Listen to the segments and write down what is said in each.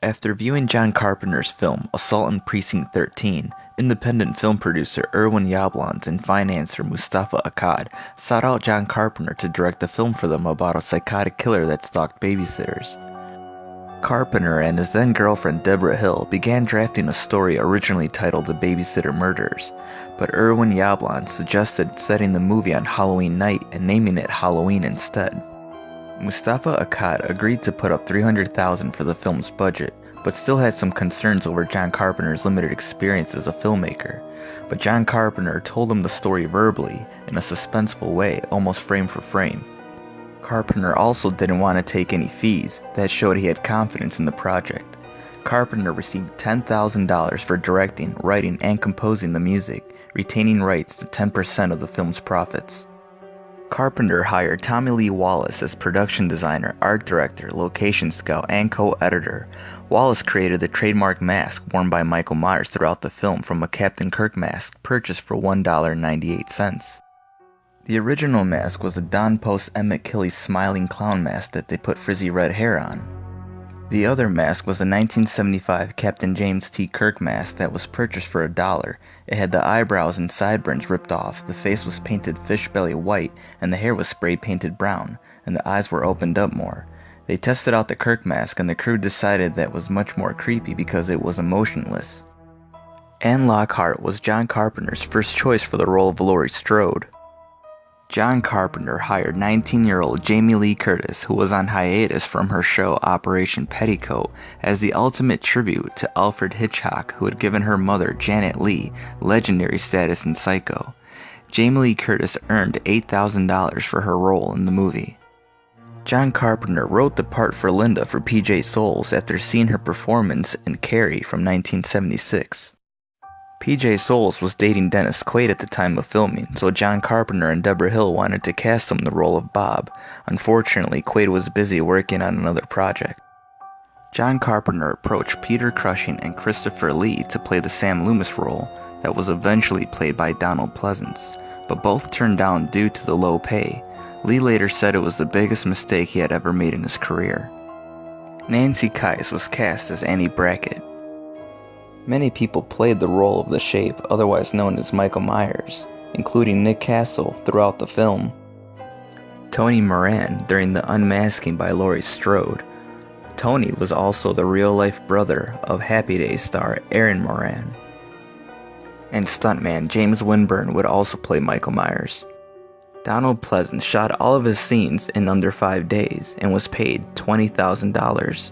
After viewing John Carpenter's film Assault on Precinct 13, independent film producer Irwin Yablans and financier Mustafa Akkad sought out John Carpenter to direct a film for them about a psychotic killer that stalked babysitters. Carpenter and his then-girlfriend Deborah Hill began drafting a story originally titled The Babysitter Murders, but Irwin Yablans suggested setting the movie on Halloween night and naming it Halloween instead. Mustafa Akkad agreed to put up $300,000 for the film's budget, but still had some concerns over John Carpenter's limited experience as a filmmaker. But John Carpenter told him the story verbally, in a suspenseful way, almost frame for frame. Carpenter also didn't want to take any fees. That showed he had confidence in the project. Carpenter received $10,000 for directing, writing, and composing the music, retaining rights to 10% of the film's profits. Carpenter hired Tommy Lee Wallace as production designer, art director, location scout, and co-editor. Wallace created the trademark mask worn by Michael Myers throughout the film from a Captain Kirk mask purchased for $1.98. The original mask was a Don Post Emmett Kelly smiling clown mask that they put frizzy red hair on. The other mask was a 1975 Captain James T. Kirk mask that was purchased for $1. It had the eyebrows and sideburns ripped off, the face was painted fish belly white, and the hair was spray painted brown, and the eyes were opened up more. They tested out the Kirk mask, and the crew decided that was much more creepy because it was emotionless. Anne Lockhart was John Carpenter's first choice for the role of Laurie Strode. John Carpenter hired 19-year-old Jamie Lee Curtis, who was on hiatus from her show Operation Petticoat, as the ultimate tribute to Alfred Hitchcock, who had given her mother, Janet Leigh, legendary status in Psycho. Jamie Lee Curtis earned $8,000 for her role in the movie. John Carpenter wrote the part for Linda for P.J. Soles after seeing her performance in Carrie from 1976. P.J. Soles was dating Dennis Quaid at the time of filming, so John Carpenter and Deborah Hill wanted to cast him in the role of Bob. Unfortunately, Quaid was busy working on another project. John Carpenter approached Peter Cushing and Christopher Lee to play the Sam Loomis role that was eventually played by Donald Pleasence, but both turned down due to the low pay. Lee later said it was the biggest mistake he had ever made in his career. Nancy Kyes was cast as Annie Brackett. Many people played the role of the Shape, otherwise known as Michael Myers, including Nick Castle throughout the film, Tony Moran during the unmasking by Laurie Strode. Tony was also the real-life brother of Happy Days star Aaron Moran. And stuntman James Winburn would also play Michael Myers. Donald Pleasence shot all of his scenes in under 5 days and was paid $20,000.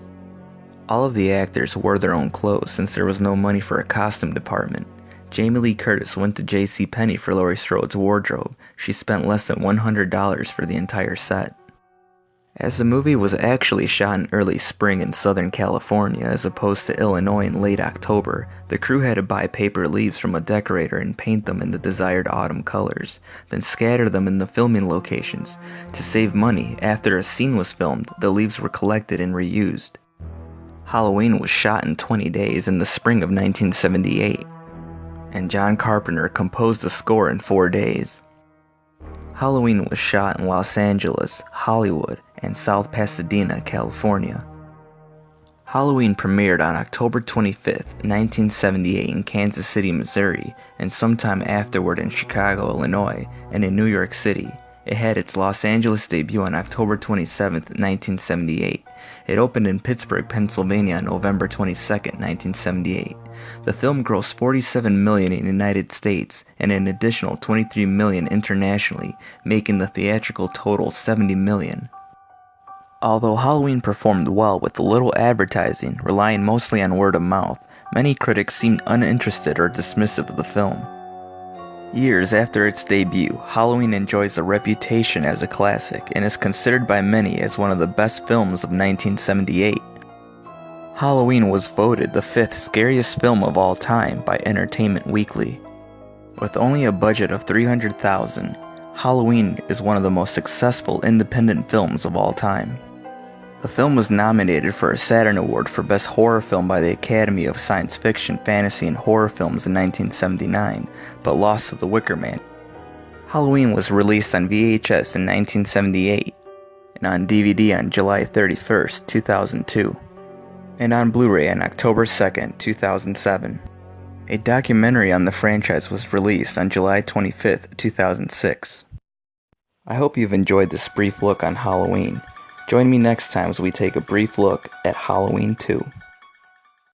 All of the actors wore their own clothes since there was no money for a costume department. Jamie Lee Curtis went to JCPenney for Laurie Strode's wardrobe. She spent less than $100 for the entire set. As the movie was actually shot in early spring in Southern California as opposed to Illinois in late October, the crew had to buy paper leaves from a decorator and paint them in the desired autumn colors, then scatter them in the filming locations. To save money, after a scene was filmed, the leaves were collected and reused. Halloween was shot in 20 days in the spring of 1978, and John Carpenter composed the score in 4 days. Halloween was shot in Los Angeles, Hollywood, and South Pasadena, California. Halloween premiered on October 25, 1978 in Kansas City, Missouri, and sometime afterward in Chicago, Illinois, and in New York City. It had its Los Angeles debut on October 27, 1978. It opened in Pittsburgh, Pennsylvania on November 22, 1978. The film grossed $47 million in the United States and an additional $23 million internationally, making the theatrical total $70 million. Although Halloween performed well with little advertising, relying mostly on word of mouth, many critics seemed uninterested or dismissive of the film. Years after its debut, Halloween enjoys a reputation as a classic and is considered by many as one of the best films of 1978. Halloween was voted the 5th scariest film of all time by Entertainment Weekly. With only a budget of $300,000, Halloween is one of the most successful independent films of all time. The film was nominated for a Saturn Award for Best Horror Film by the Academy of Science Fiction, Fantasy, and Horror Films in 1979, but lost to The Wicker Man. Halloween was released on VHS in 1978 and on DVD on July 31, 2002. and on Blu-ray on October 2nd, 2007. A documentary on the franchise was released on July 25th, 2006. I hope you've enjoyed this brief look on Halloween. Join me next time as we take a brief look at Halloween 2.